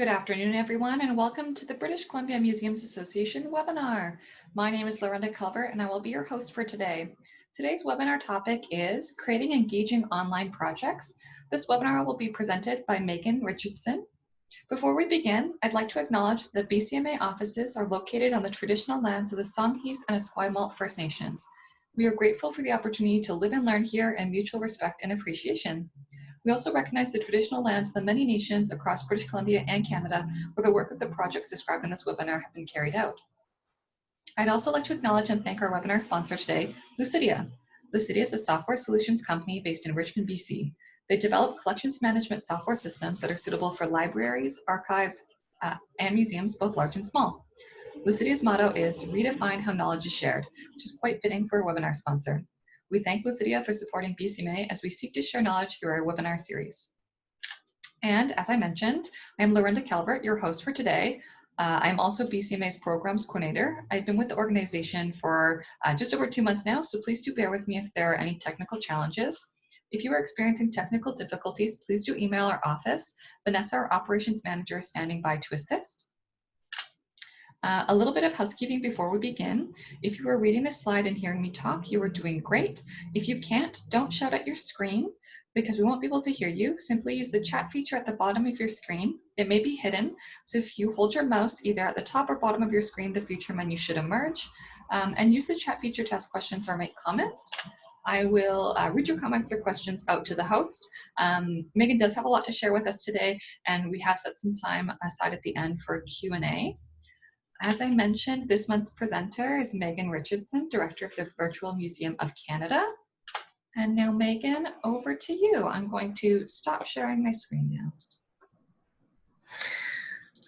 Good afternoon, everyone, and welcome to the British Columbia Museums Association webinar. My name is Lorinda Culver, and I will be your host for today. Today's webinar topic is Creating Engaging Online Projects. This webinar will be presented by Megan Richardson. Before we begin, I'd like to acknowledge that BCMA offices are located on the traditional lands of the Songhees and Esquimalt First Nations. We are grateful for the opportunity to live and learn here in mutual respect and appreciation. We also recognize the traditional lands of the many nations across British Columbia and Canada where the work of the projects described in this webinar have been carried out. I'd also like to acknowledge and thank our webinar sponsor today, Lucidia. Lucidia is a software solutions company based in Richmond, BC. They develop collections management software systems that are suitable for libraries, archives, and museums, both large and small. Lucidia's motto is redefine how knowledge is shared, which is quite fitting for a webinar sponsor. We thank Lucidia for supporting BCMA as we seek to share knowledge through our webinar series. And as I mentioned, I'm Lorinda Calvert, your host for today. I'm also BCMA's Programs Coordinator. I've been with the organization for just over 2 months now, so please do bear with me if there are any technical challenges. If you are experiencing technical difficulties, please do email our office. Vanessa, our operations manager, is standing by to assist. A little bit of housekeeping before we begin. If you are reading this slide and hearing me talk, you are doing great. If you can't, don't shout at your screen because we won't be able to hear you. Simply use the chat feature at the bottom of your screen. It may be hidden, so if you hold your mouse either at the top or bottom of your screen, the feature menu should emerge. And use the chat feature to ask questions or make comments. I will read your comments or questions out to the host. Megan does have a lot to share with us today, and we have set some time aside at the end for Q&A. As I mentioned, this month's presenter is Megan Richardson, Director of the Virtual Museum of Canada. And now, Megan, over to you. I'm going to stop sharing my screen now.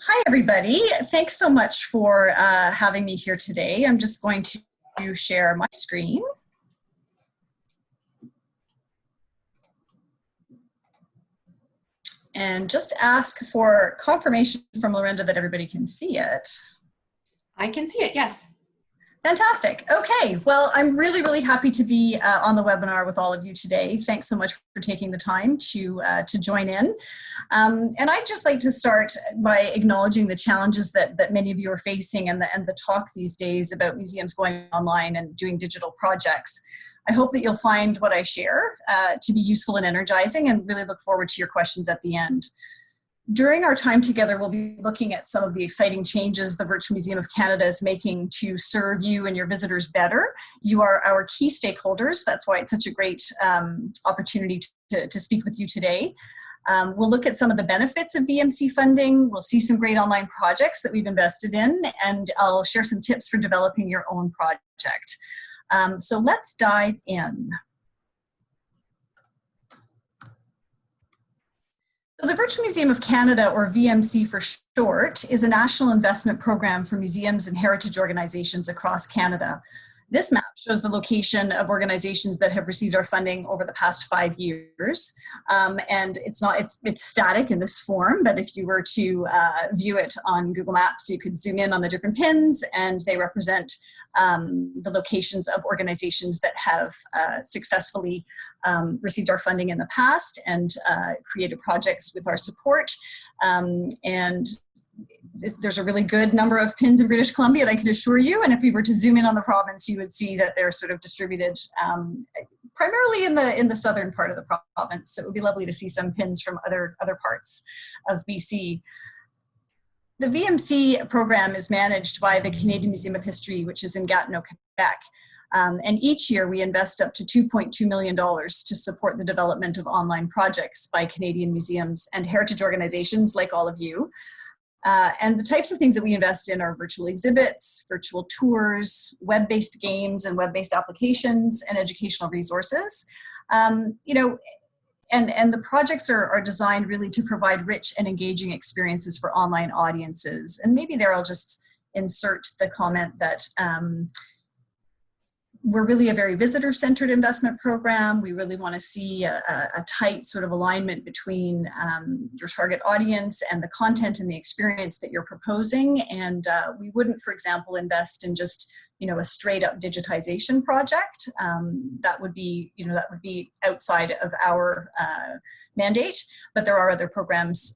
Hi, everybody. Thanks so much for having me here today. I'm just going to share my screen. And just ask for confirmation from Lorinda that everybody can see it. I can see it, yes. Fantastic. Okay, well, I'm really happy to be on the webinar with all of you today. Thanks so much for taking the time to join in. And I'd just like to start by acknowledging the challenges that many of you are facing and the talk these days about museums going online and doing digital projects. I hope that you'll find what I share to be useful and energizing, and really look forward to your questions at the end. During our time together, we'll be looking at some of the exciting changes the Virtual Museum of Canada is making to serve you and your visitors better. You are our key stakeholders. That's why it's such a great opportunity to speak with you today. We'll look at some of the benefits of VMC funding. We'll see some great online projects that we've invested in, and I'll share some tips for developing your own project. So let's dive in. So the Virtual Museum of Canada, or VMC for short, is a national investment program for museums and heritage organizations across Canada. This map shows the location of organizations that have received our funding over the past 5 years. And it's static in this form, but if you were to view it on Google Maps, you could zoom in on the different pins, and they represent the locations of organizations that have successfully received our funding in the past and created projects with our support. And there's a really good number of pins in British Columbia, I can assure you. And if we were to zoom in on the province, you would see that they're sort of distributed primarily in the southern part of the province. So it would be lovely to see some pins from other parts of BC. The VMC program is managed by the Canadian Museum of History, which is in Gatineau, Quebec. And each year we invest up to $2.2 million to support the development of online projects by Canadian museums and heritage organizations like all of you. And the types of things that we invest in are virtual exhibits, virtual tours, web-based games and web-based applications, and educational resources. And the projects are designed really to provide rich and engaging experiences for online audiences. And maybe there I'll just insert the comment that we're really a very visitor-centered investment program. We really want to see a tight sort of alignment between your target audience and the content and the experience that you're proposing. And we wouldn't, for example, invest in just a straight up digitization project. That would be outside of our mandate, but there are other programs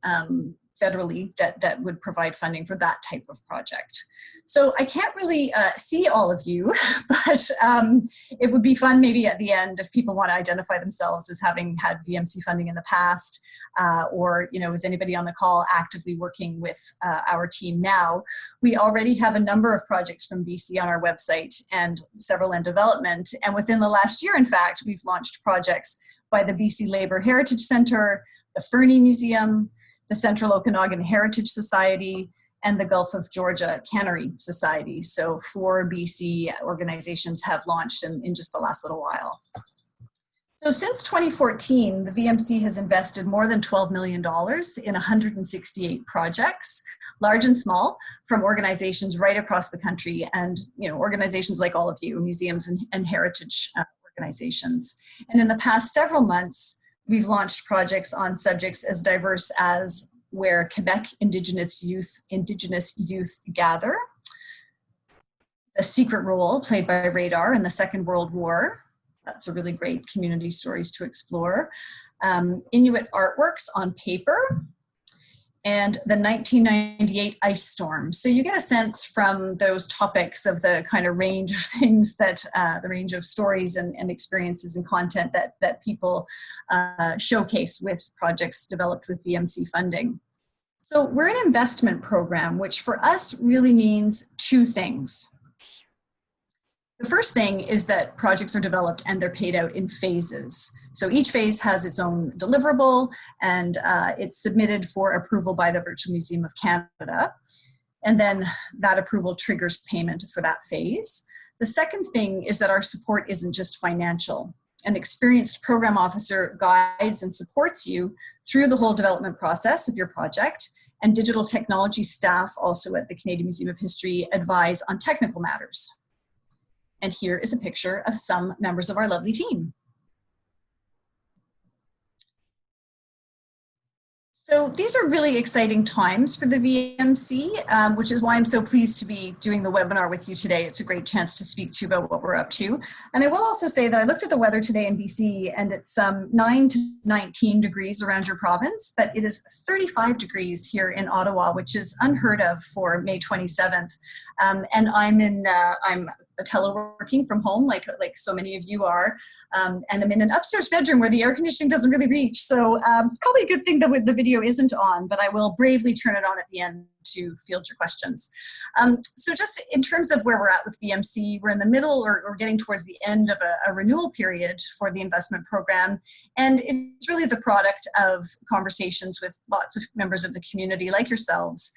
federally that would provide funding for that type of project. So I can't really see all of you, but it would be fun maybe at the end if people want to identify themselves as having had VMC funding in the past, or is anybody on the call actively working with our team now. We already have a number of projects from BC on our website and several in development. And within the last year, in fact, we've launched projects by the BC Labour Heritage Centre, the Fernie Museum, the Central Okanagan Heritage Society, and the Gulf of Georgia Cannery Society. So 4 BC organizations have launched in just the last little while. So since 2014, the VMC has invested more than $12 million in 168 projects, large and small, from organizations right across the country, and organizations like all of you, museums and heritage organizations. And in the past several months, we've launched projects on subjects as diverse as where Quebec Indigenous youth gather, The Secret Role played by Radar in the Second World War. That's a really great community stories to explore. Inuit artworks on paper, and the 1998 ice storm. So you get a sense from those topics of the kind of range of things that, the range of stories and experiences and content that people showcase with projects developed with VMC funding. So we're an investment program, which for us really means 2 things. The first thing is that projects are developed and they're paid out in phases. So each phase has its own deliverable, and it's submitted for approval by the Virtual Museum of Canada. And then that approval triggers payment for that phase. The second thing is that our support isn't just financial. An experienced program officer guides and supports you through the whole development process of your project, and digital technology staff also at the Canadian Museum of History advise on technical matters. And here is a picture of some members of our lovely team. So these are really exciting times for the VMC, which is why I'm so pleased to be doing the webinar with you today. It's a great chance to speak to you about what we're up to. And I will also say that I looked at the weather today in BC, and it's 9 to 19 degrees around your province, but it is 35 degrees here in Ottawa, which is unheard of for May 27th. And I'm teleworking from home, like so many of you are, and I'm in an upstairs bedroom where the air conditioning doesn't really reach. So it's probably a good thing that the video isn't on, but I will bravely turn it on at the end to field your questions. So just in terms of where we're at with VMC, we're in the middle or getting towards the end of a renewal period for the investment program. And it's really the product of conversations with lots of members of the community like yourselves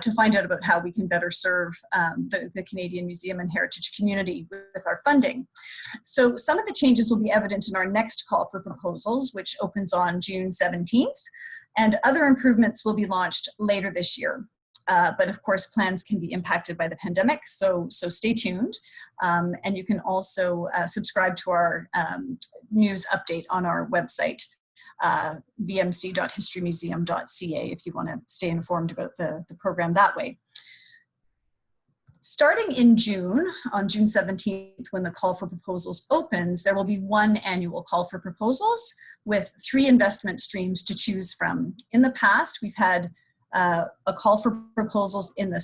to find out about how we can better serve the Canadian Museum and Heritage community with our funding. So some of the changes will be evident in our next call for proposals, which opens on June 17th. And other improvements will be launched later this year. But of course, plans can be impacted by the pandemic, so stay tuned. And you can also subscribe to our news update on our website, vmc.historymuseum.ca, if you want to stay informed about the program that way. Starting in June, on June 17th, when the call for proposals opens, there will be 1 annual call for proposals with 3 investment streams to choose from. In the past, we've had a call for proposals in the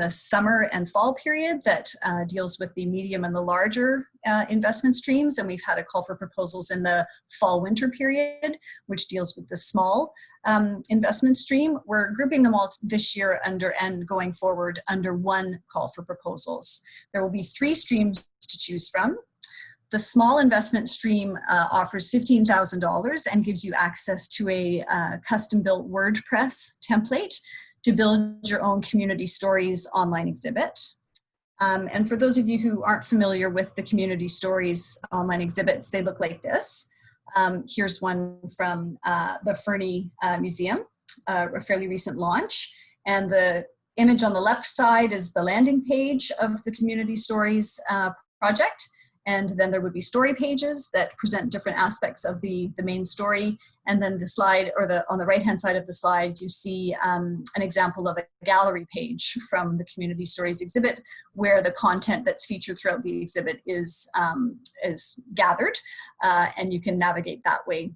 summer and fall period that deals with the medium and the larger investment streams, and we've had a call for proposals in the fall-winter period, which deals with the small investment stream. We're grouping them all this year under and going forward under 1 call for proposals. There will be 3 streams to choose from. The small investment stream offers $15,000 and gives you access to a custom-built WordPress template to build your own community stories online exhibit. And for those of you who aren't familiar with the community stories online exhibits, they look like this. Here's one from the Fernie Museum, a fairly recent launch. And the image on the left side is the landing page of the community stories project. And then there would be story pages that present different aspects of the main story. And then the slide, or on the right-hand side of the slide, you see an example of a gallery page from the Community Stories exhibit, where the content that's featured throughout the exhibit is gathered, and you can navigate that way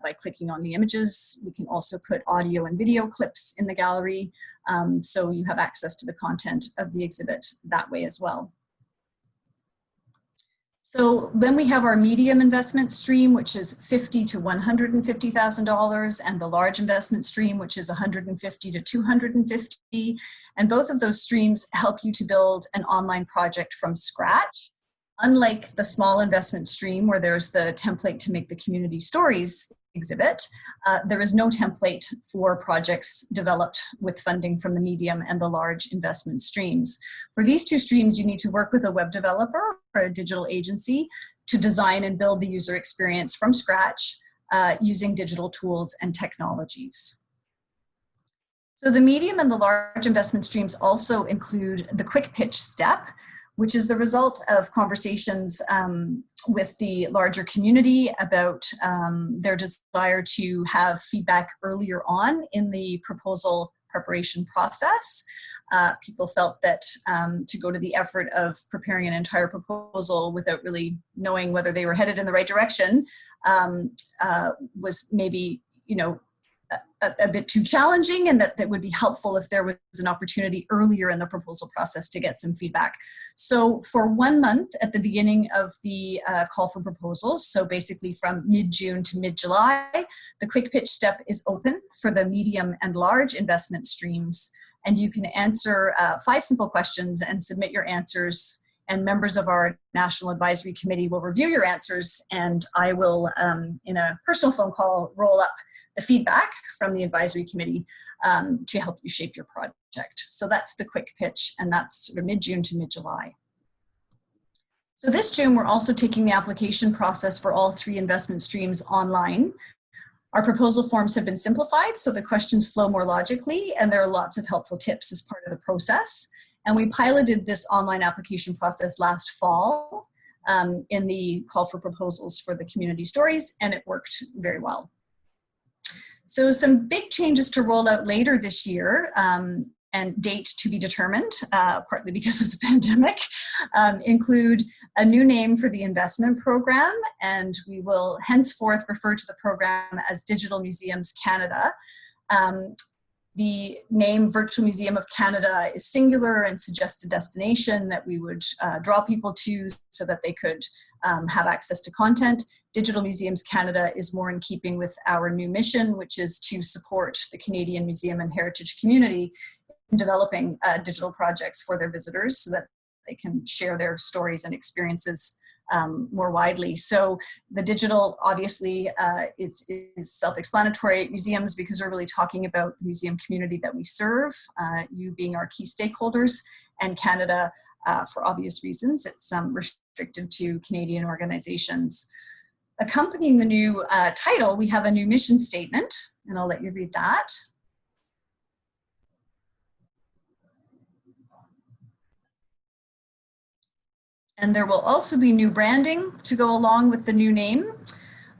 by clicking on the images. We can also put audio and video clips in the gallery, so you have access to the content of the exhibit that way as well. So then we have our medium investment stream, which is $50,000 to $150,000, and the large investment stream, which is $150,000 to $250,000. And both of those streams help you to build an online project from scratch. Unlike the small investment stream, where there's the template to make the community stories exhibit, there is no template for projects developed with funding from the medium and the large investment streams. For these two streams, you need to work with a web developer or a digital agency to design and build the user experience from scratch using digital tools and technologies. So the medium and the large investment streams also include the quick pitch step, which is the result of conversations with the larger community about their desire to have feedback earlier on in the proposal preparation process. People felt that to go to the effort of preparing an entire proposal without really knowing whether they were headed in the right direction was maybe, you know, a bit too challenging, and that would be helpful if there was an opportunity earlier in the proposal process to get some feedback. So for 1 month at the beginning of the call for proposals, so basically from mid-June to mid-July, the quick pitch step is open for the medium and large investment streams, and you can answer 5 simple questions and submit your answers, and members of our National Advisory Committee will review your answers, and I will, in a personal phone call, roll up the feedback from the advisory committee to help you shape your project. So that's the quick pitch, and that's sort of mid-June to mid-July. So this June, we're also taking the application process for all 3 investment streams online. Our proposal forms have been simplified, so the questions flow more logically, and there are lots of helpful tips as part of the process. And we piloted this online application process last fall in the call for proposals for the community stories, and it worked very well. So some big changes to roll out later this year, and date to be determined, partly because of the pandemic, include a new name for the investment program, and we will henceforth refer to the program as Digital Museums Canada. The name Virtual Museum of Canada is singular and suggests a destination that we would draw people to so that they could have access to content. Digital Museums Canada is more in keeping with our new mission, which is to support the Canadian museum and heritage community in developing digital projects for their visitors so that they can share their stories and experiences more widely. So the digital obviously is self-explanatory. Museums, because we're really talking about the museum community that we serve, you being our key stakeholders, and Canada, for obvious reasons, it's restricted to Canadian organizations. Accompanying the new title, we have a new mission statement, and I'll let you read that. And there will also be new branding to go along with the new name,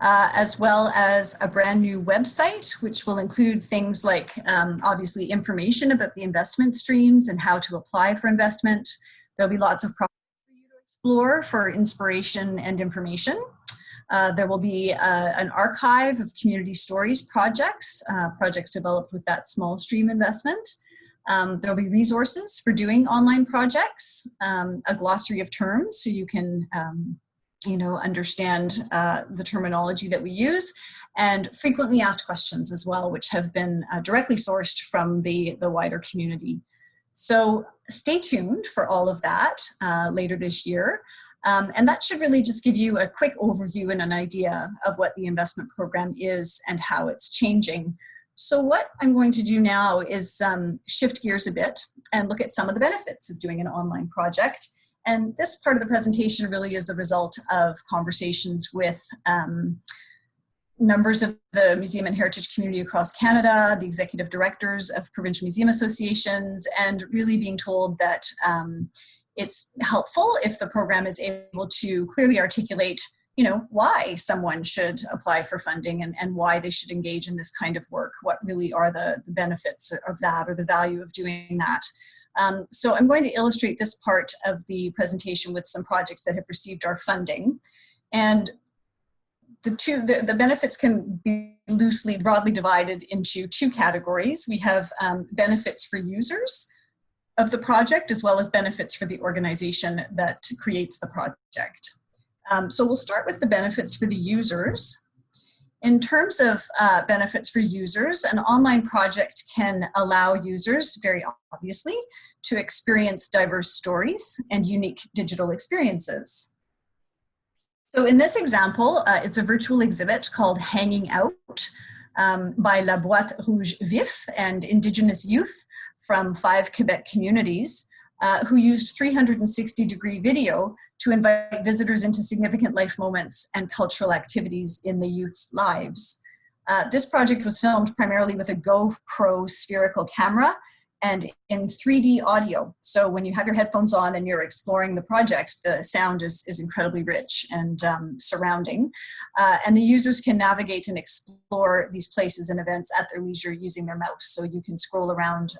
as well as a brand new website, which will include things like, obviously, information about the investment streams and how to apply for investment. There'll be lots of projects for you to explore for inspiration and information. There will be an archive of community stories projects, projects developed with that small stream investment. There'll be resources for doing online projects, a glossary of terms so you can understand the terminology that we use, and frequently asked questions as well, which have been directly sourced from the wider community. So stay tuned for all of that later this year. And that should really just give you a quick overview and an idea of what the investment program is and how it's changing. So what I'm going to do now is shift gears a bit and look at some of the benefits of doing an online project. And this part of the presentation really is the result of conversations with members of the museum and heritage community across Canada, the executive directors of provincial museum associations, and really being told that it's helpful if the program is able to clearly articulate why someone should apply for funding and why they should engage in this kind of work, what really are the benefits of that or the value of doing that. So I'm going to illustrate this part of the presentation with some projects that have received our funding. And the benefits can be broadly divided into two categories. We have benefits for users of the project, as well as benefits for the organization that creates the project. So we'll start with the benefits for the users. In terms of benefits for users, an online project can allow users, very obviously, to experience diverse stories and unique digital experiences. So in this example, it's a virtual exhibit called Hanging Out by La Boîte Rouge Vif and Indigenous youth from 5 Quebec communities who used 360-degree video to invite visitors into significant life moments and cultural activities in the youth's lives. This project was filmed primarily with a GoPro spherical camera and in 3D audio. So when you have your headphones on and you're exploring the project, the sound is incredibly rich and surrounding. And the users can navigate and explore these places and events at their leisure using their mouse. So you can scroll around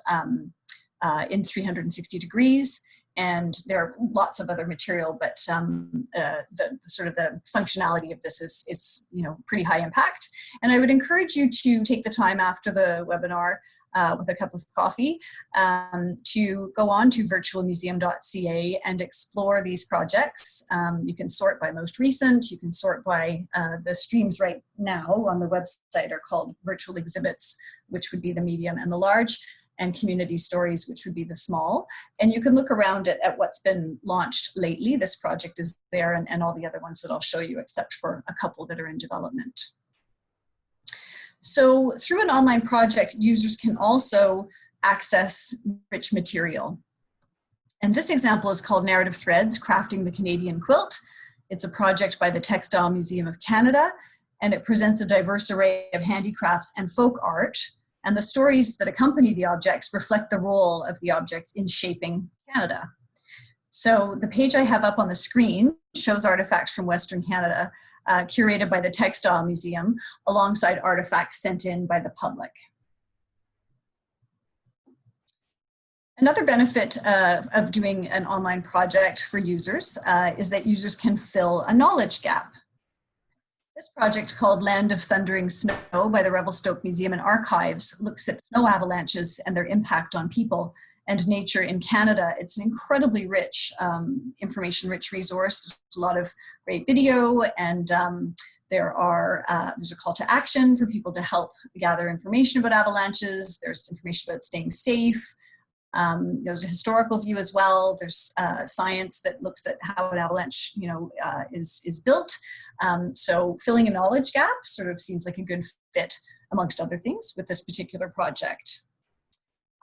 in 360 degrees. And there are lots of other material, but the sort of the functionality of this is pretty high impact. And I would encourage you to take the time after the webinar with a cup of coffee to go on to virtualmuseum.ca and explore these projects. You can sort by most recent. You can sort by the streams right now on the website are called virtual exhibits, which would be the medium and the large, and community stories, which would be the small. And you can look around at what's been launched lately. This project is there and all the other ones that I'll show you, except for a couple that are in development. So through an online project, users can also access rich material. And this example is called Narrative Threads, Crafting the Canadian Quilt. It's a project by the Textile Museum of Canada, and it presents a diverse array of handicrafts and folk art. And the stories that accompany the objects reflect the role of the objects in shaping Canada. So the page I have up on the screen shows artifacts from Western Canada, curated by the Textile Museum, alongside artifacts sent in by the public. Another benefit of doing an online project for users is that users can fill a knowledge gap. This project, called Land of Thundering Snow by the Revelstoke Museum and Archives, looks at snow avalanches and their impact on people and nature in Canada. It's an incredibly rich, information-rich resource. There's a lot of great video, and there's a call to action for people to help gather information about avalanches. There's information about staying safe. There's a historical view as well. There's science that looks at how an avalanche, is built. So filling a knowledge gap sort of seems like a good fit, amongst other things, with this particular project.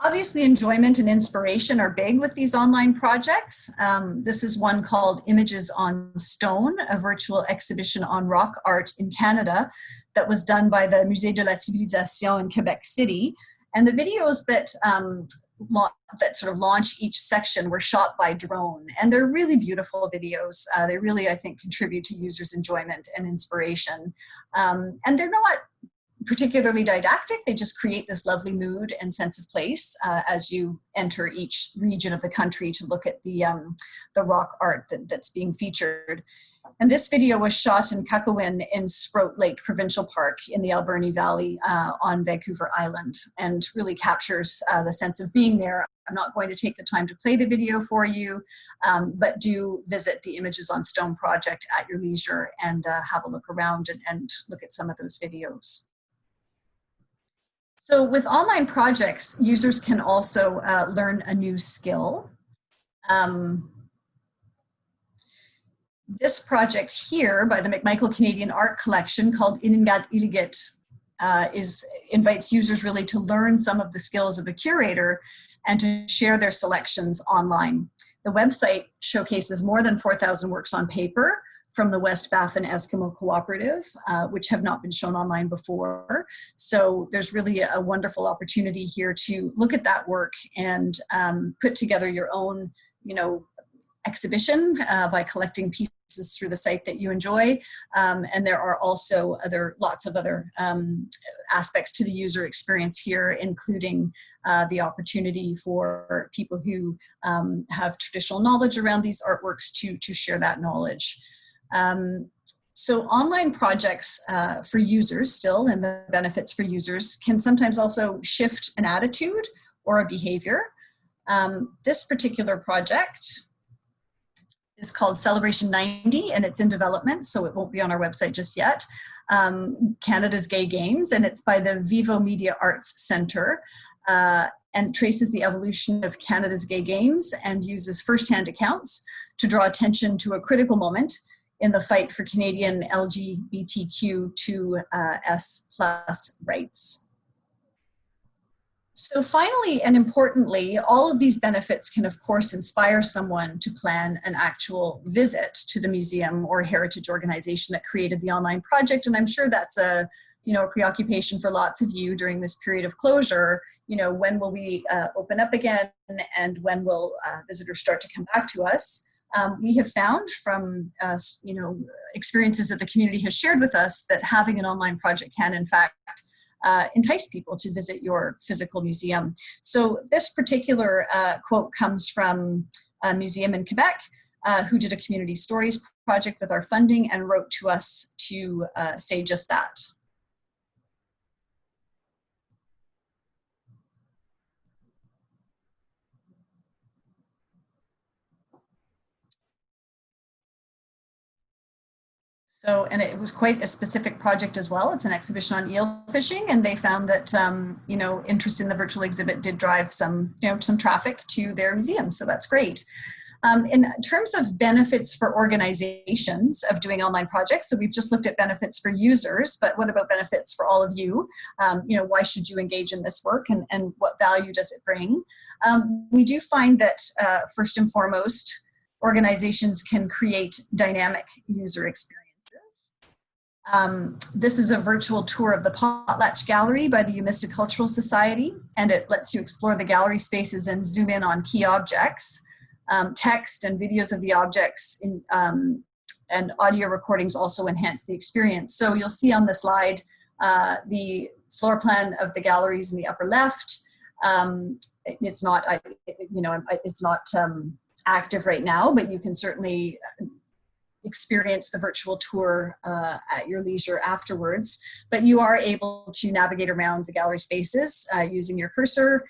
Obviously, enjoyment and inspiration are big with these online projects. This is one called Images on Stone, a virtual exhibition on rock art in Canada that was done by the Musée de la Civilisation in Quebec City. And the videos that sort of launch each section were shot by drone, and they're really beautiful videos. They really, I think, contribute to users' enjoyment and inspiration. And they're not particularly didactic. They just create this lovely mood and sense of place as you enter each region of the country to look at the rock art that's being featured. And this video was shot in Kakowin in Sprout Lake Provincial Park in the Alberni Valley on Vancouver Island, and really captures the sense of being there. I'm not going to take the time to play the video for you, but do visit the Images on Stone project at your leisure and have a look around and look at some of those videos. So with online projects, users can also learn a new skill. This project here by the McMichael Canadian Art Collection, called Iningat Iligit, invites users really to learn some of the skills of a curator and to share their selections online. The website showcases more than 4,000 works on paper from the West Baffin Eskimo Cooperative, which have not been shown online before. So there's really a wonderful opportunity here to look at that work and put together your own, exhibition by collecting pieces through the site that you enjoy. And there are also lots of other aspects to the user experience here, including the opportunity for people who have traditional knowledge around these artworks to share that knowledge. So online projects for users still, and the benefits for users, can sometimes also shift an attitude or a behavior. This particular project is called Celebration 90, and it's in development, so it won't be on our website just yet. Canada's Gay Games, and it's by the Vivo Media Arts Centre, and traces the evolution of Canada's Gay Games and uses first-hand accounts to draw attention to a critical moment in the fight for Canadian LGBTQ2S+ rights. So finally, and importantly, all of these benefits can, of course, inspire someone to plan an actual visit to the museum or heritage organization that created the online project. And I'm sure that's a preoccupation for lots of you during this period of closure. When will we open up again, and when will visitors start to come back to us? We have found from experiences that the community has shared with us that having an online project can, in fact, entice people to visit your physical museum. So this particular quote comes from a museum in Quebec who did a community stories project with our funding and wrote to us to say just that. So, and it was quite a specific project as well. It's an exhibition on eel fishing, and they found that, interest in the virtual exhibit did drive some traffic to their museum. So that's great. In terms of benefits for organizations of doing online projects, so we've just looked at benefits for users, but what about benefits for all of you? Why should you engage in this work, and what value does it bring? We do find that, first and foremost, organizations can create dynamic user experiences. This is a virtual tour of the Potlatch Gallery by the Umista Cultural Society, and it lets you explore the gallery spaces and zoom in on key objects. Text and videos of the objects and audio recordings also enhance the experience. So you'll see on the slide the floor plan of the galleries in the upper left. It's not active right now, but you can certainly experience the virtual tour at your leisure afterwards. But you are able to navigate around the gallery spaces using your cursor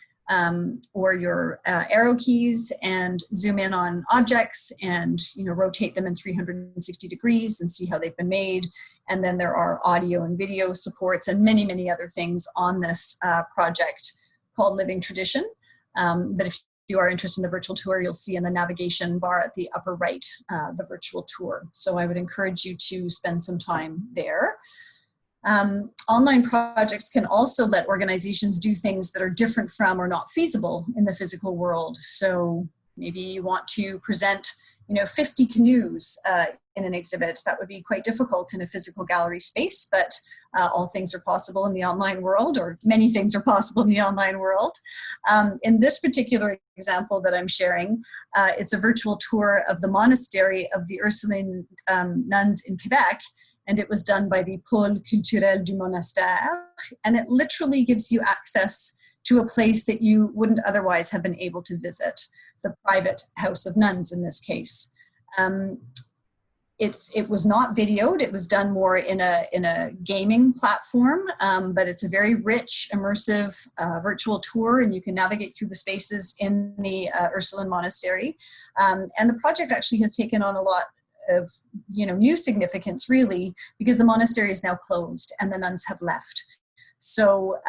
or your arrow keys, and zoom in on objects and rotate them in 360 degrees and see how they've been made. And then there are audio and video supports and many, many other things on this project called Living Tradition. But if you are interested in the virtual tour, you'll see in the navigation bar at the upper right the virtual tour. So I would encourage you to spend some time there. Online projects can also let organizations do things that are different from or not feasible in the physical world. So maybe you want to present 50 canoes in an exhibit. That would be quite difficult in a physical gallery space, but all things are possible in the online world, or many things are possible in the online world. In this particular example that I'm sharing, it's a virtual tour of the monastery of the Ursuline nuns in Quebec, and it was done by the Pôle Culturel du Monastère, and it literally gives you access to a place that you wouldn't otherwise have been able to visit, the private house of nuns in this case. It was not videoed, it was done more in a gaming platform, but it's a very rich, immersive virtual tour, and you can navigate through the spaces in the Ursuline Monastery. And the project actually has taken on a lot of new significance, really, because the monastery is now closed and the nuns have left. So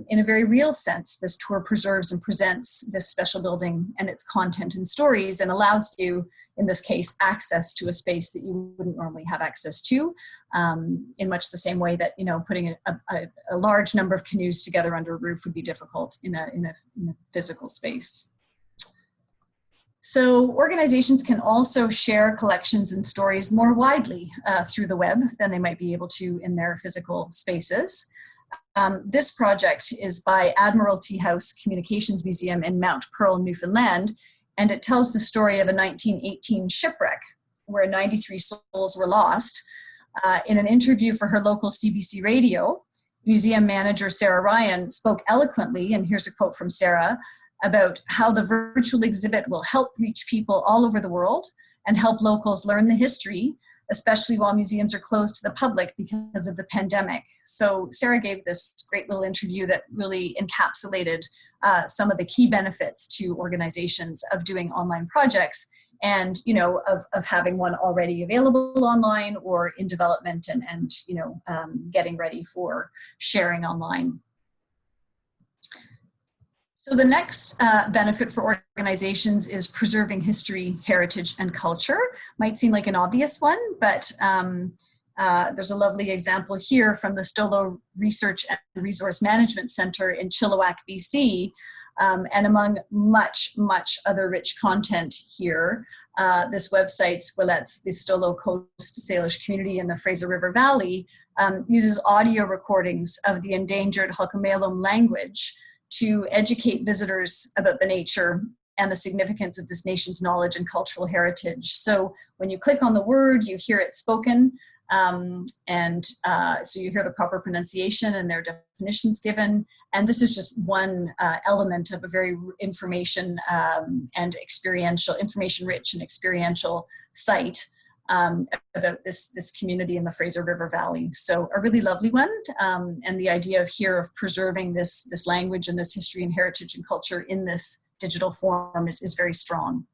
in a very real sense, this tour preserves and presents this special building and its content and stories, and allows you, in this case, access to a space that you wouldn't normally have access to, in much the same way that putting a large number of canoes together under a roof would be difficult in a physical space. So organizations can also share collections and stories more widely through the web than they might be able to in their physical spaces. This project is by Admiralty House Communications Museum in Mount Pearl, Newfoundland, and it tells the story of a 1918 shipwreck where 93 souls were lost. In an interview for her local CBC radio, museum manager Sarah Ryan spoke eloquently, and here's a quote from Sarah, about how the virtual exhibit will help reach people all over the world and help locals learn the history especially while museums are closed to the public because of the pandemic. So Sarah gave this great little interview that really encapsulated some of the key benefits to organizations of doing online projects, and of having one already available online or in development, and getting ready for sharing online. So the next benefit for organizations is preserving history, heritage, and culture. Might seem like an obvious one, but there's a lovely example here from the Stolo Research and Resource Management Center in Chilliwack, BC. And among much other rich content here, this website, Squelet's, the Stolo Coast Salish community in the Fraser River Valley, uses audio recordings of the endangered Hulkameelum language to educate visitors about the nature and the significance of this nation's knowledge and cultural heritage. So when you click on the word, you hear it spoken, so you hear the proper pronunciation and their definitions given. And this is just one element of a very information and information-rich and experiential site about this community in the Fraser River Valley. So a really lovely one, and the idea of preserving this language and this history and heritage and culture in this digital form is very strong.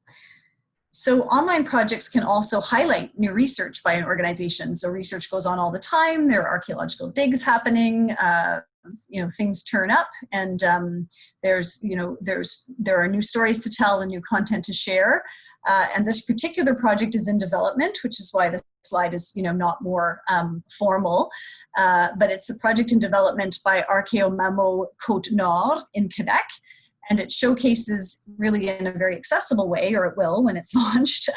So online projects can also highlight new research by an organization. So research goes on all the time. There are archaeological digs happening. Things turn up, and there are new stories to tell and new content to share. And this particular project is in development, which is why the slide is not more formal. But it's a project in development by Archéomamo Côte Nord in Quebec. And it showcases, really in a very accessible way, or it will when it's launched,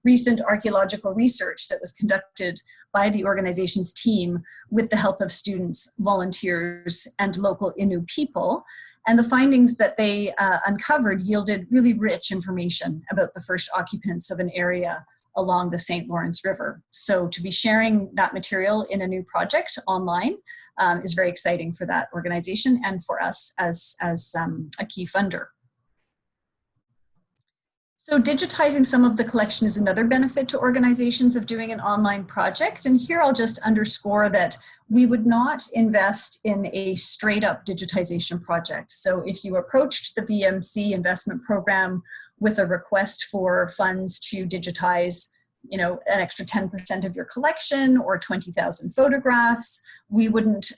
recent archaeological research that was conducted by the organization's team with the help of students, volunteers, and local Innu people. And the findings that they uncovered yielded really rich information about the first occupants of an area along the St. Lawrence River. So to be sharing that material in a new project online is very exciting for that organization and for us as a key funder. So digitizing some of the collection is another benefit to organizations of doing an online project. And here I'll just underscore that we would not invest in a straight up digitization project. So if you approached the VMC investment program with a request for funds to digitize an extra 10% of your collection or 20,000 photographs, we wouldn't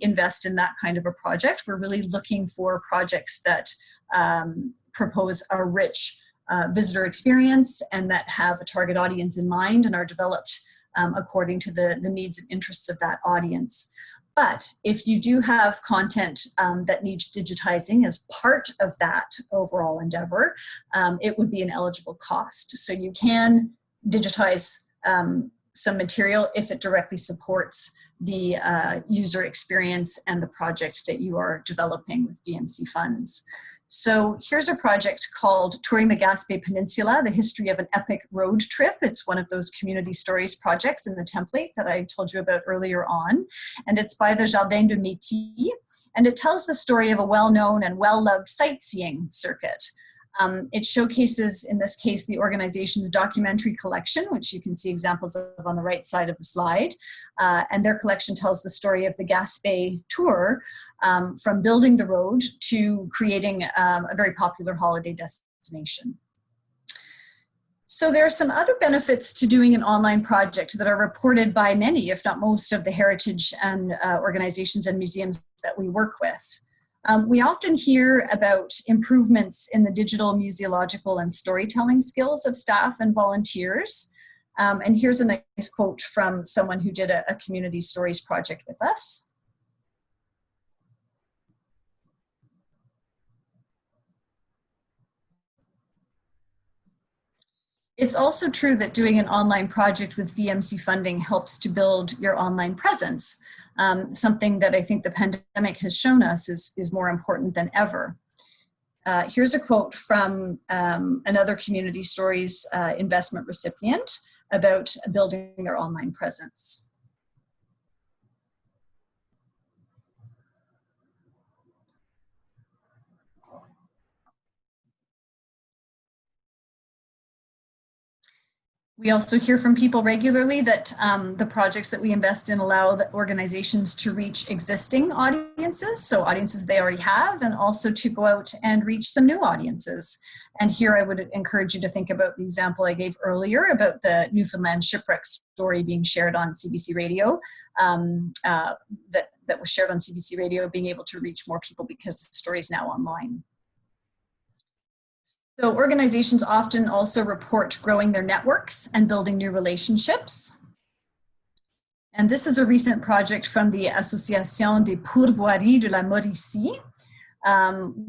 invest in that kind of a project. We're really looking for projects that propose a rich visitor experience and that have a target audience in mind and are developed according to the needs and interests of that audience. But if you do have content that needs digitizing as part of that overall endeavor, it would be an eligible cost. So you can digitize some material if it directly supports the user experience and the project that you are developing with VMC funds. So here's a project called Touring the Gaspé Peninsula, the history of an epic road trip. It's one of those community stories projects in the template that I told you about earlier on. And it's by the Jardin de Métis. And it tells the story of a well-known and well-loved sightseeing circuit. It showcases, in this case, the organization's documentary collection, which you can see examples of on the right side of the slide. And their collection tells the story of the Gaspé tour, from building the road to creating a very popular holiday destination. So there are some other benefits to doing an online project that are reported by many, if not most, of the heritage and organizations and museums that we work with. We often hear about improvements in the digital, museological, and storytelling skills of staff and volunteers. And here's a nice quote from someone who did a community stories project with us. It's also true that doing an online project with VMC funding helps to build your online presence. Something that I think the pandemic has shown us is more important than ever. Here's a quote from another Community Stories investment recipient about building their online presence. We also hear from people regularly that the projects that we invest in allow the organizations to reach existing audiences, so audiences they already have, and also to go out and reach some new audiences. And here I would encourage you to think about the example I gave earlier about the Newfoundland shipwreck story being shared on CBC Radio, that was shared on CBC Radio, being able to reach more people because the story is now online. So organizations often also report growing their networks and building new relationships. And this is a recent project from the Association des Pourvoiries de la Mauricie,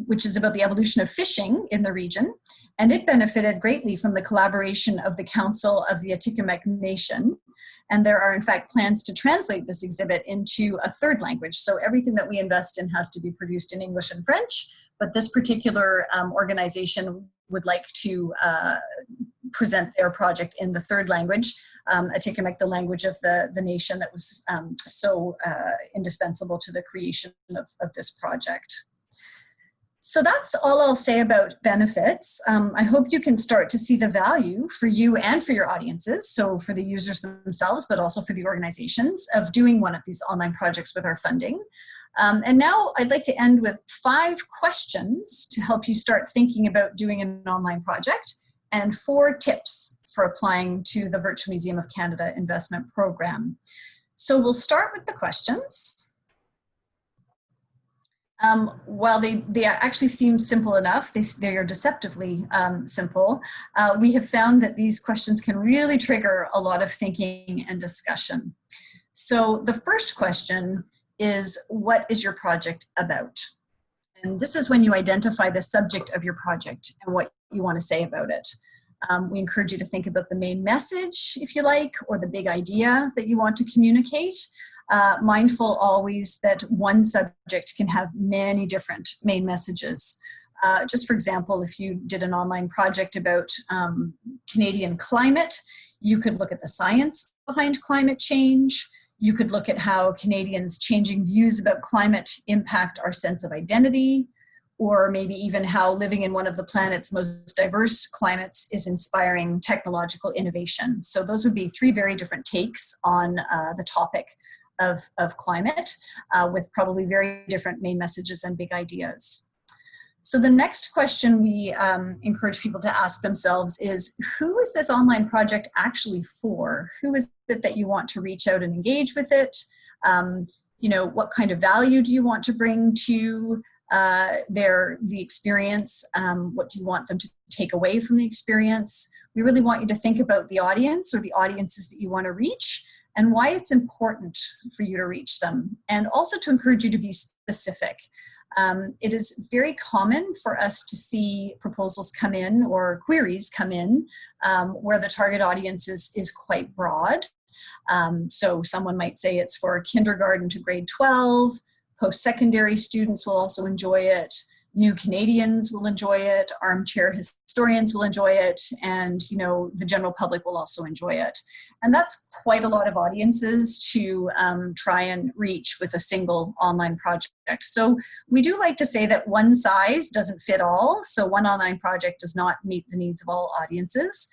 which is about the evolution of fishing in the region. And it benefited greatly from the collaboration of the Council of the Atikamekw Nation. And there are, in fact, plans to translate this exhibit into a third language. So everything that we invest in has to be produced in English and French, but this particular organization would like to present their project in the third language, Atikamekw, the language of the nation that was so indispensable to the creation of this project. So that's all I'll say about benefits. I hope you can start to see the value for you and for your audiences, so for the users themselves, but also for the organizations, of doing one of these online projects with our funding. And now I'd like to end with 5 questions to help you start thinking about doing an online project, and 4 tips for applying to the Virtual Museum of Canada investment program. So we'll start with the questions. While they actually seem simple enough, they are deceptively simple, we have found that these questions can really trigger a lot of thinking and discussion. So the first question is, what is your project about? And this is when you identify the subject of your project and what you want to say about it. We encourage you to think about the main message, if you like, or the big idea that you want to communicate. Mindful always that one subject can have many different main messages. Just for example, if you did an online project about Canadian climate, you could look at the science behind climate change. You could look at how Canadians' changing views about climate impact our sense of identity, or maybe even how living in one of the planet's most diverse climates is inspiring technological innovation. So those would be 3 very different takes on the topic of climate, with probably very different main messages and big ideas. So the next question we encourage people to ask themselves is, who is this online project actually for? Who is it that you want to reach out and engage with it? You know, what kind of value do you want to bring to the experience? What do you want them to take away from the experience? We really want you to think about the audience or the audiences that you want to reach, and why it's important for you to reach them, and also to encourage you to be specific. It is very common for us to see proposals come in or queries come in where the target audience is quite broad. So someone might say it's for kindergarten to grade 12, post-secondary students will also enjoy it, new Canadians will enjoy it, armchair historians will enjoy it, and you know, the general public will also enjoy it. And that's quite a lot of audiences to try and reach with a single online project. So we do like to say that one size doesn't fit all. So one online project does not meet the needs of all audiences.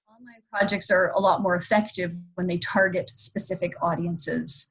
Online projects are a lot more effective when they target specific audiences.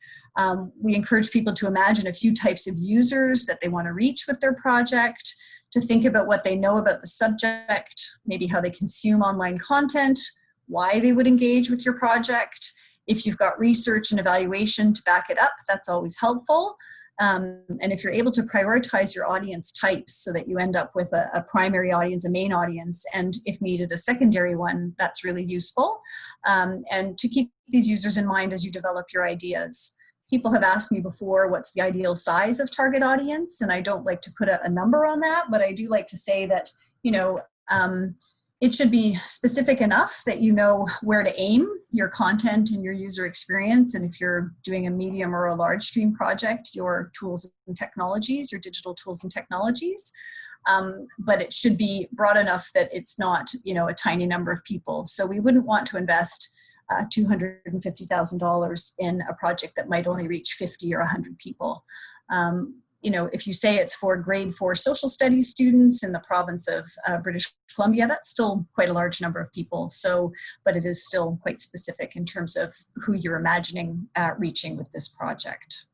We encourage people to imagine a few types of users that they want to reach with their project, to think about what they know about the subject, maybe how they consume online content, why they would engage with your project. If you've got research and evaluation to back it up, that's always helpful. And if you're able to prioritize your audience types so that you end up with a primary audience, a main audience, and if needed, a secondary one, that's really useful. And to keep these users in mind as you develop your ideas. People have asked me before, what's the ideal size of target audience? And I don't like to put a number on that, but I do like to say that, you know, it should be specific enough that you know where to aim your content and your user experience. And if you're doing a medium or a large stream project, your tools and technologies, your digital tools and technologies. But it should be broad enough that it's not, you know, a tiny number of people. So we wouldn't want to invest $250,000 in a project that might only reach 50 or 100 people. if you say it's for grade 4 social studies students in the province of British Columbia, that's still quite a large number of people. So, but it is still quite specific in terms of who you're imagining reaching with this project.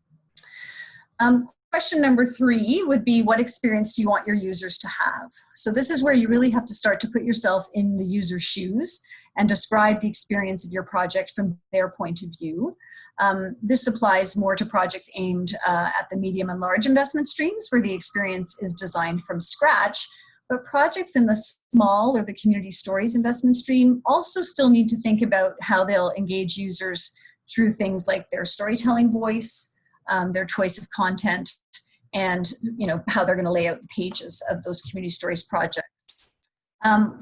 Question number 3 would be, what experience do you want your users to have? So this is where you really have to start to put yourself in the user's shoes and describe the experience of your project from their point of view. This applies more to projects aimed at the medium and large investment streams where the experience is designed from scratch, but projects in the small or the community stories investment stream also still need to think about how they'll engage users through things like their storytelling voice, their choice of content, and how they're going to lay out the pages of those community stories projects.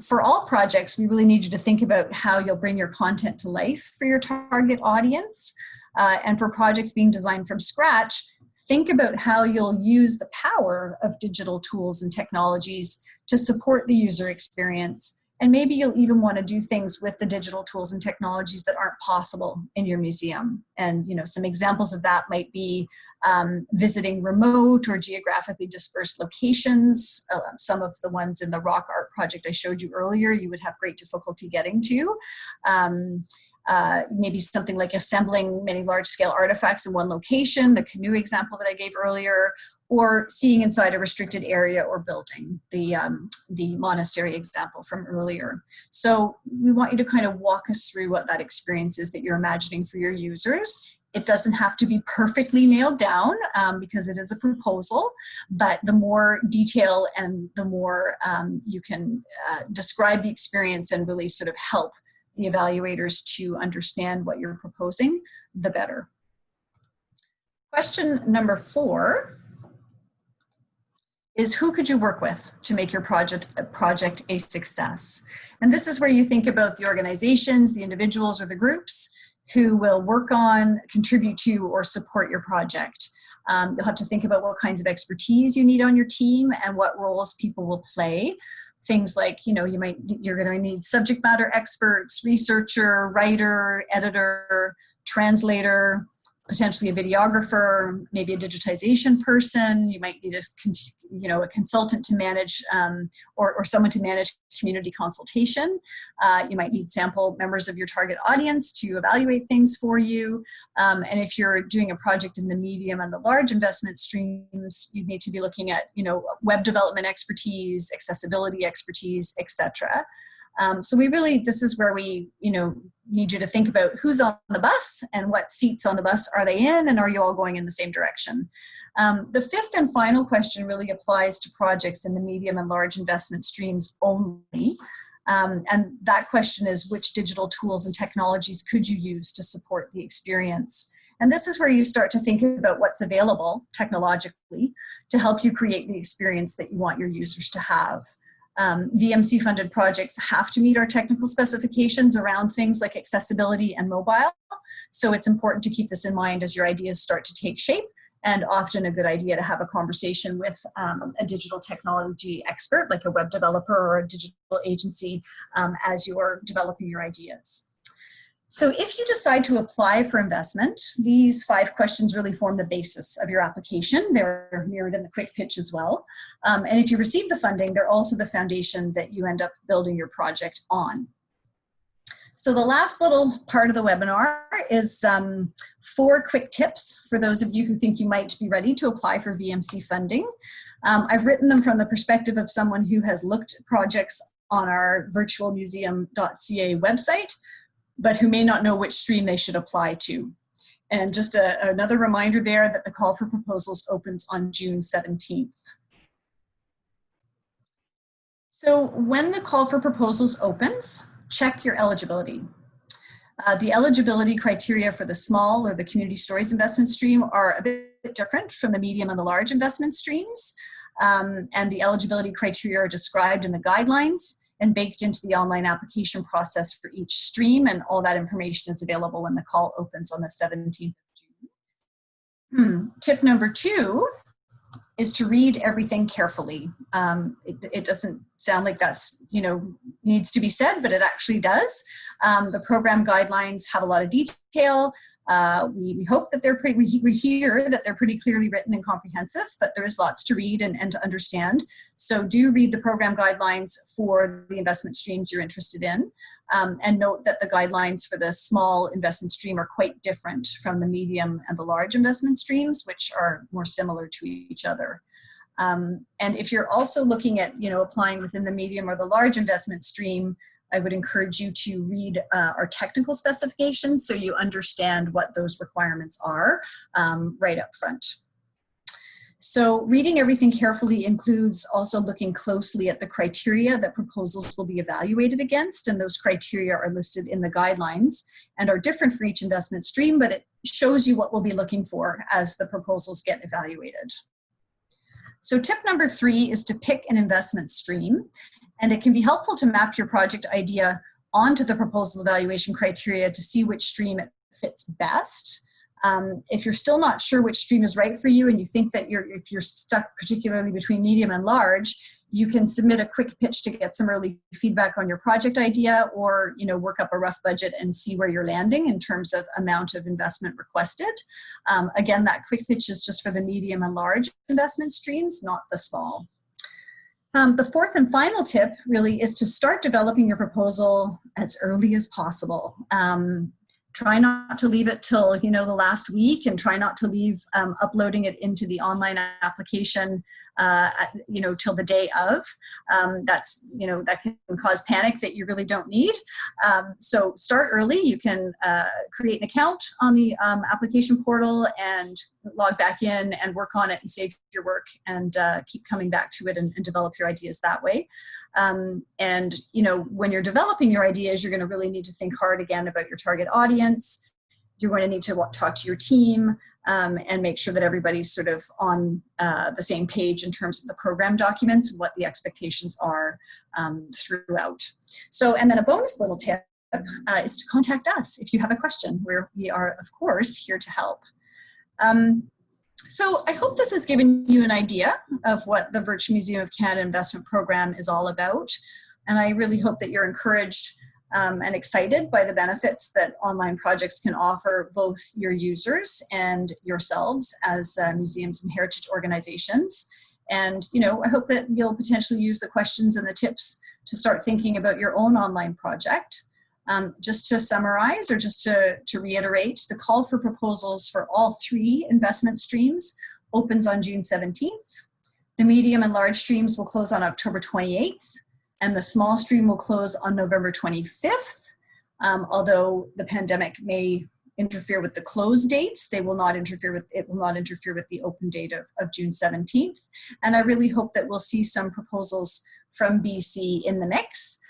For all projects, we really need you to think about how you'll bring your content to life for your target audience. And for projects being designed from scratch, think about how you'll use the power of digital tools and technologies to support the user experience. And maybe you'll even want to do things with the digital tools and technologies that aren't possible in your museum. And some examples of that might be visiting remote or geographically dispersed locations. Some of the ones in the rock art project I showed you earlier, you would have great difficulty getting to. Maybe something like assembling many large-scale artifacts in one location, the canoe example that I gave earlier, or seeing inside a restricted area or building, the monastery example from earlier. So we want you to kind of walk us through what that experience is that you're imagining for your users. It doesn't have to be perfectly nailed down because it is a proposal, but the more detail and the more you can describe the experience and really sort of help the evaluators to understand what you're proposing, the better. Question number 4 is, who could you work with to make your project a success? And this is where you think about the organizations, the individuals, or the groups who will work on, contribute to, or support your project. You'll have to think about what kinds of expertise you need on your team and what roles people will play. Things like, you're going to need subject matter experts, researcher, writer, editor, translator, potentially a videographer, maybe a digitization person. You might need a consultant to manage or someone to manage community consultation. You might need sample members of your target audience to evaluate things for you. And if you're doing a project in the medium and the large investment streams, you need to be looking at web development expertise, accessibility expertise, etc. So this is where we, need you to think about who's on the bus and what seats on the bus are they in, and are you all going in the same direction? The 5th and final question really applies to projects in the medium and large investment streams only. And that question is, which digital tools and technologies could you use to support the experience? And this is where you start to think about what's available technologically to help you create the experience that you want your users to have. VMC funded projects have to meet our technical specifications around things like accessibility and mobile. So it's important to keep this in mind as your ideas start to take shape, and often a good idea to have a conversation with a digital technology expert like a web developer or a digital agency as you're developing your ideas. So if you decide to apply for investment, these 5 questions really form the basis of your application. They're mirrored in the quick pitch as well. And if you receive the funding, they're also the foundation that you end up building your project on. So the last little part of the webinar is 4 quick tips for those of you who think you might be ready to apply for VMC funding. I've written them from the perspective of someone who has looked at projects on our virtualmuseum.ca website, but who may not know which stream they should apply to. And just another reminder there that the call for proposals opens on June 17th. So when the call for proposals opens, check your eligibility. The eligibility criteria for the small or the community stories investment stream are a bit different from the medium and the large investment streams. And the eligibility criteria are described in the guidelines and baked into the online application process for each stream, and all that information is available when the call opens on the 17th of June. Tip number 2 is to read everything carefully. It doesn't sound like that's, needs to be said, but it actually does. The program guidelines have a lot of detail. We hope that we hear that they're pretty clearly written and comprehensive, but there is lots to read and to understand. So do read the program guidelines for the investment streams you're interested in. And note that the guidelines for the small investment stream are quite different from the medium and the large investment streams, which are more similar to each other. And if you're also looking at, applying within the medium or the large investment stream, I would encourage you to read our technical specifications so you understand what those requirements are right up front. So reading everything carefully includes also looking closely at the criteria that proposals will be evaluated against, and those criteria are listed in the guidelines and are different for each investment stream, but it shows you what we'll be looking for as the proposals get evaluated. So tip number 3 is to pick an investment stream, and it can be helpful to map your project idea onto the proposal evaluation criteria to see which stream it fits best. If you're still not sure which stream is right for you and you think that if you're stuck particularly between medium and large, you can submit a quick pitch to get some early feedback on your project idea, or work up a rough budget and see where you're landing in terms of amount of investment requested. Again, that quick pitch is just for the medium and large investment streams, not the small. The fourth and final tip really is to start developing your proposal as early as possible. Try not to leave it till the last week, and try not to leave uploading it into the online application till the day of. That can cause panic that you really don't need. So start early. You can create an account on the application portal and log back in and work on it and save your work, and keep coming back to it and develop your ideas that way. When you're developing your ideas, you're going to really need to think hard again about your target audience. You're going to need to talk to your team and make sure that everybody's sort of on the same page in terms of the program documents and what the expectations are throughout. So, and then a bonus little tip is to contact us if you have a question. We are, of course, here to help. So I hope this has given you an idea of what the Virtual Museum of Canada Investment Program is all about. And I really hope that you're encouraged and excited by the benefits that online projects can offer both your users and yourselves as museums and heritage organizations. And, I hope that you'll potentially use the questions and the tips to start thinking about your own online project. Just to summarize, or just to reiterate, the call for proposals for all 3 investment streams opens on June 17th. The medium and large streams will close on October 28th, and the small stream will close on November 25th. Although the pandemic may interfere with the close dates, it will not interfere with the open date of June 17th. And I really hope that we'll see some proposals from BC in the mix.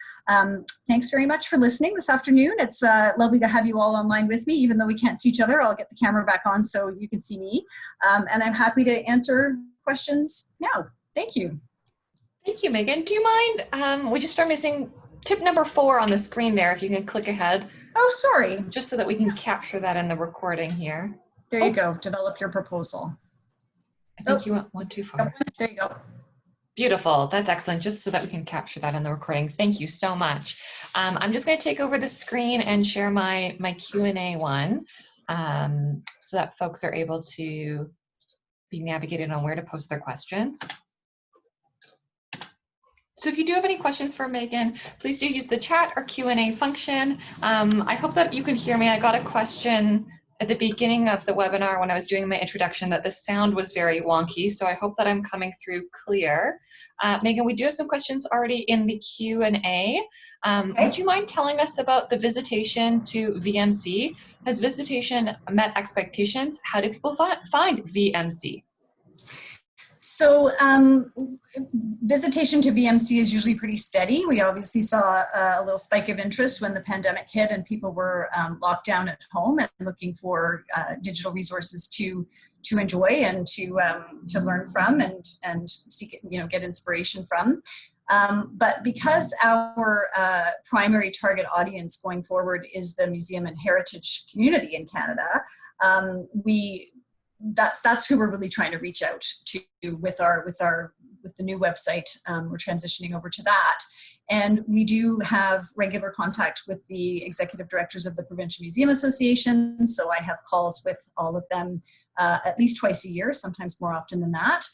Thanks very much for listening this afternoon. It's lovely to have you all online with me. Even though we can't see each other, I'll get the camera back on so you can see me. And I'm happy to answer questions now. Thank you. Thank you, Megan. Do you mind, we just are missing tip number 4 on the screen there, if you can click ahead. Oh, sorry. Just so that we can capture that in the recording here. There you go. Develop your proposal. I think you went one too far. There you go. Beautiful. That's excellent. Just so that we can capture that in the recording. Thank you so much. I'm just going to take over the screen and share my Q&A one so that folks are able to be navigated on where to post their questions. So if you do have any questions for Megan, please do use the chat or Q&A function. I hope that you can hear me. I got a question at the beginning of the webinar when I was doing my introduction that the sound was very wonky, so I hope that I'm coming through clear. Megan, we do have some questions already in the Q&A. Okay. Would you mind telling us about the visitation to VMC? Has visitation met expectations? How do people find VMC? So visitation to VMC is usually pretty steady. We obviously saw a little spike of interest when the pandemic hit and people were locked down at home and looking for digital resources to enjoy and to learn from and seek, get inspiration from. But because our primary target audience going forward is the museum and heritage community in Canada, we that's who we're really trying to reach out to with the new website. We're transitioning over to that. And we do have regular contact with the executive directors of the Provincial Museum Association. So I have calls with all of them at least twice a year, sometimes more often than that.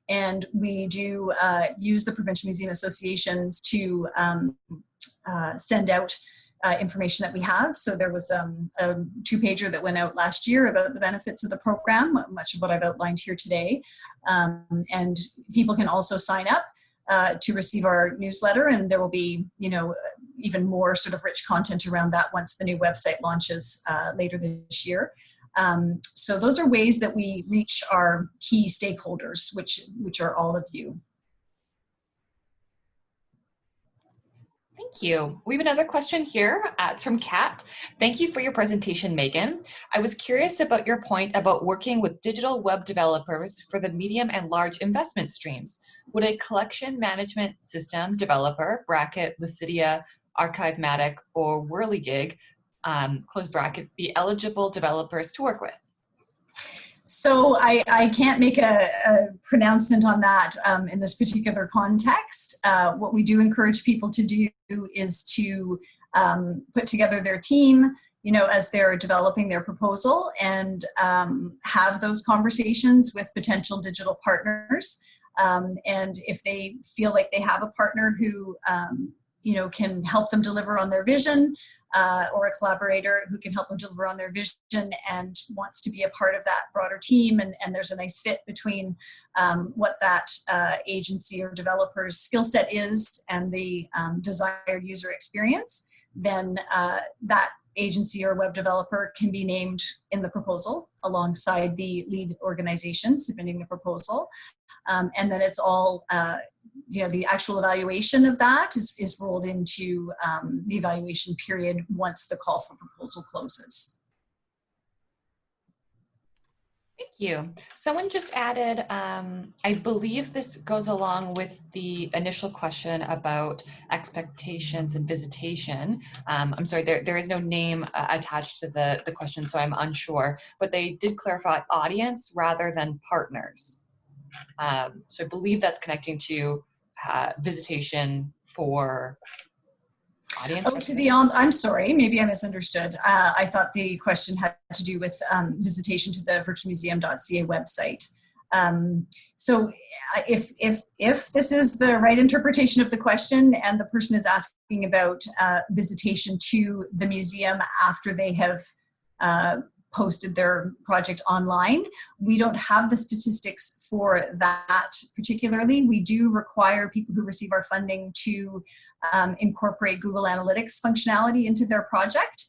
And we do use the Provincial Museum Associations to send out information that we have. So there was a 2-pager that went out last year about the benefits of the program, much of what I've outlined here today. And people can also sign up to receive our newsletter, and there will be, even more sort of rich content around that once the new website launches later this year. So those are ways that we reach our key stakeholders, which are all of you. Thank you. We have another question here. It's from Kat. Thank you for your presentation, Megan. I was curious about your point about working with digital web developers for the medium and large investment streams. Would a collection management system developer, bracket, Lucidia, Archivematic, or Whirligig, close bracket, be eligible developers to work with? So I can't make a pronouncement on that in this particular context. What we do encourage people to do is to put together their team, as they're developing their proposal, and have those conversations with potential digital partners. And if they feel like they have a partner who, can help them deliver on their vision, or a collaborator who can help them deliver on their vision and wants to be a part of that broader team, and there's a nice fit between what that agency or developer's skill set is and the desired user experience, then that agency or web developer can be named in the proposal alongside the lead organization submitting the proposal. And then it's all, the actual evaluation of that is rolled into the evaluation period once the call for proposal closes. Thank you. Someone just added, I believe this goes along with the initial question about expectations and visitation. I'm sorry, there is no name attached to the question, so I'm unsure, but they did clarify audience rather than partners. So I believe that's connecting to visitation for audience. Oh, I'm sorry, maybe I misunderstood. I thought the question had to do with visitation to the virtualmuseum.ca website. So if this is the right interpretation of the question and the person is asking about visitation to the museum after they have posted their project online, we don't have the statistics for that particularly. We do require people who receive our funding to incorporate Google Analytics functionality into their project,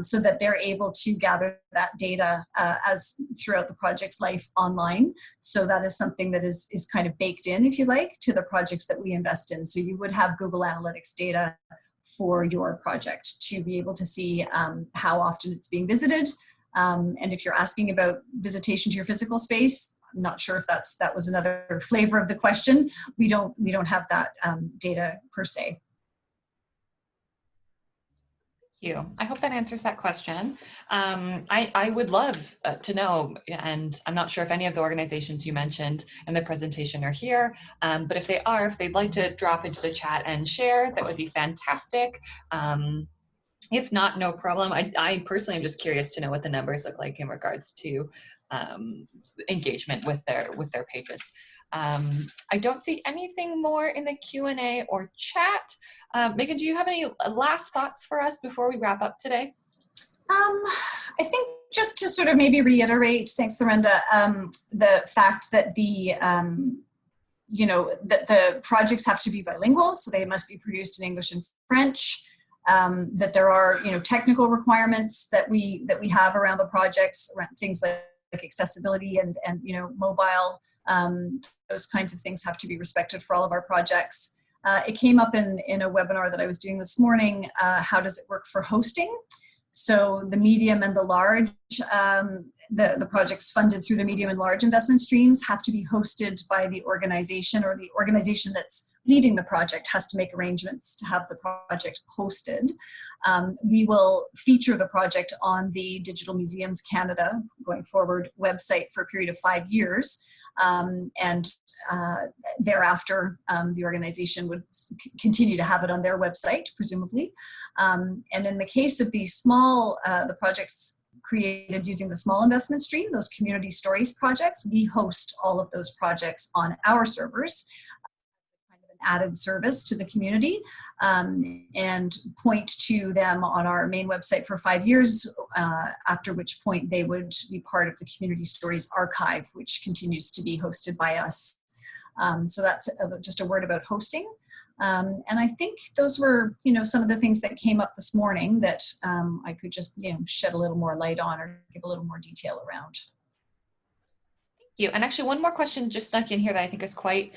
so that they're able to gather that data as throughout the project's life online. So that is something that is kind of baked in, if you like, to the projects that we invest in. So you would have Google Analytics data for your project to be able to see how often it's being visited. And if you're asking about visitation to your physical space, I'm not sure if that was another flavor of the question. We don't have that data per se. Thank you. I hope that answers that question. I would love to know, and I'm not sure if any of the organizations you mentioned in the presentation are here, but if they are, if they'd like to drop into the chat and share, that would be fantastic. If not, no problem. I personally am just curious to know what the numbers look like in regards to engagement with their pages. I don't see anything more in the Q&A or chat. Megan, do you have any last thoughts for us before we wrap up today? I think just to sort of maybe reiterate, thanks, Lorinda, the fact that that the projects have to be bilingual, so they must be produced in English and French. That there are, technical requirements that we have around the projects, around things like accessibility and mobile. Those kinds of things have to be respected for all of our projects. It came up in a webinar that I was doing this morning. How does it work for hosting? So the medium and the large, the projects funded through the medium and large investment streams have to be hosted by the organization, or the organization that's leading the project has to make arrangements to have the project hosted. We will feature the project on the Digital Museums Canada going forward website for a period of 5 years. Thereafter, the organization would continue to have it on their website, presumably. And in the case of the the projects created using the small investment stream, those community stories projects, we host all of those projects on our servers, kind of an added service to the community, and point to them on our main website for 5 years, after which point they would be part of the Community Stories archive, which continues to be hosted by us. So that's just a word about hosting. And I think those were, some of the things that came up this morning that I could just, shed a little more light on or give a little more detail around. Thank you. And actually, one more question just snuck in here that I think is quite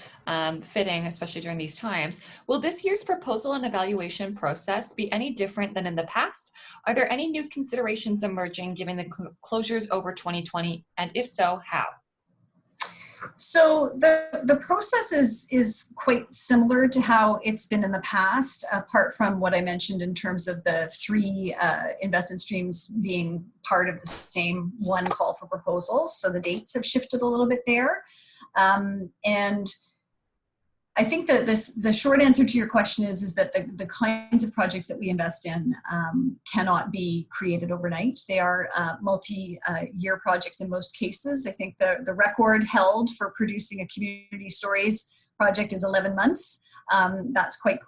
fitting, especially during these times. Will this year's proposal and evaluation process be any different than in the past? Are there any new considerations emerging given the closures over 2020? And if so, how? So the process is quite similar to how it's been in the past, apart from what I mentioned in terms of the 3 investment streams being part of the same one call for proposals. So the dates have shifted a little bit there. And I think that the short answer to your question is that the kinds of projects that we invest in cannot be created overnight. They are multi-year projects in most cases. I think the record held for producing a community stories project is 11 months. That's quite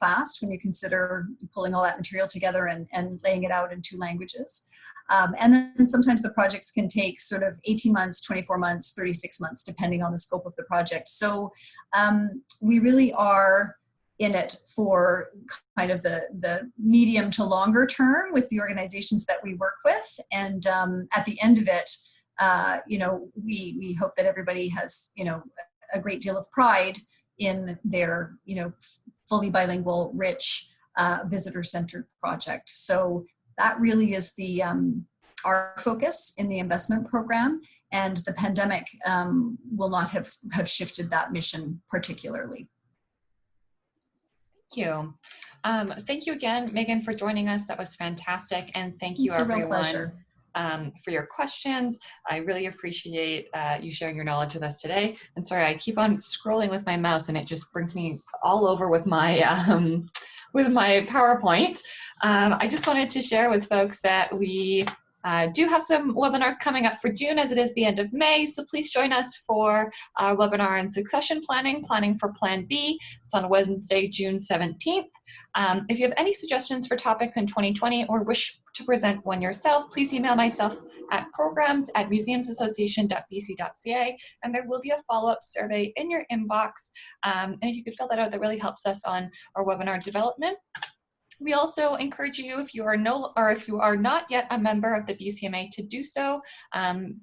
fast when you consider pulling all that material together and laying it out in 2 languages. And then sometimes the projects can take sort of 18 months, 24 months, 36 months, depending on the scope of the project. So we really are in it for kind of the medium to longer term with the organizations that we work with. And at the end of it, we hope that everybody has, a great deal of pride in their, fully bilingual, rich, visitor-centered project. So that really is the our focus in the investment program, and the pandemic will not have shifted that mission particularly. Thank you. Thank you again, Megan, for joining us. That was fantastic. And thank you, It's a real everyone, pleasure. For your questions. I really appreciate you sharing your knowledge with us today. And sorry, I keep on scrolling with my mouse and it just brings me all over with my PowerPoint. I just wanted to share with folks that we do have some webinars coming up for June, as it is the end of May. So please join us for our webinar on succession planning for Plan B. It's on Wednesday, June 17th. If you have any suggestions for topics in 2020 or wish to present one yourself, please email myself at programs@museumsassociation.bc.ca, and there will be a follow-up survey in your inbox. And if you could fill that out, that really helps us on our webinar development. We also encourage you, if you are not yet a member of the BCMA, to do so.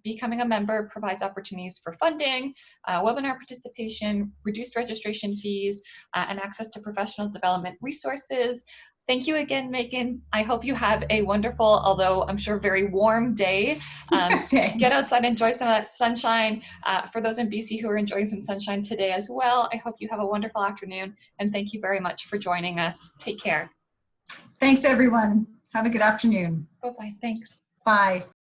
Becoming a member provides opportunities for funding, webinar participation, reduced registration fees, and access to professional development resources. Thank you again, Megan. I hope you have a wonderful, although I'm sure very warm day. Get outside, enjoy some of that sunshine. For those in BC who are enjoying some sunshine today as well, I hope you have a wonderful afternoon, and thank you very much for joining us. Take care. Thanks, everyone. Have a good afternoon. Bye-bye. Thanks. Bye.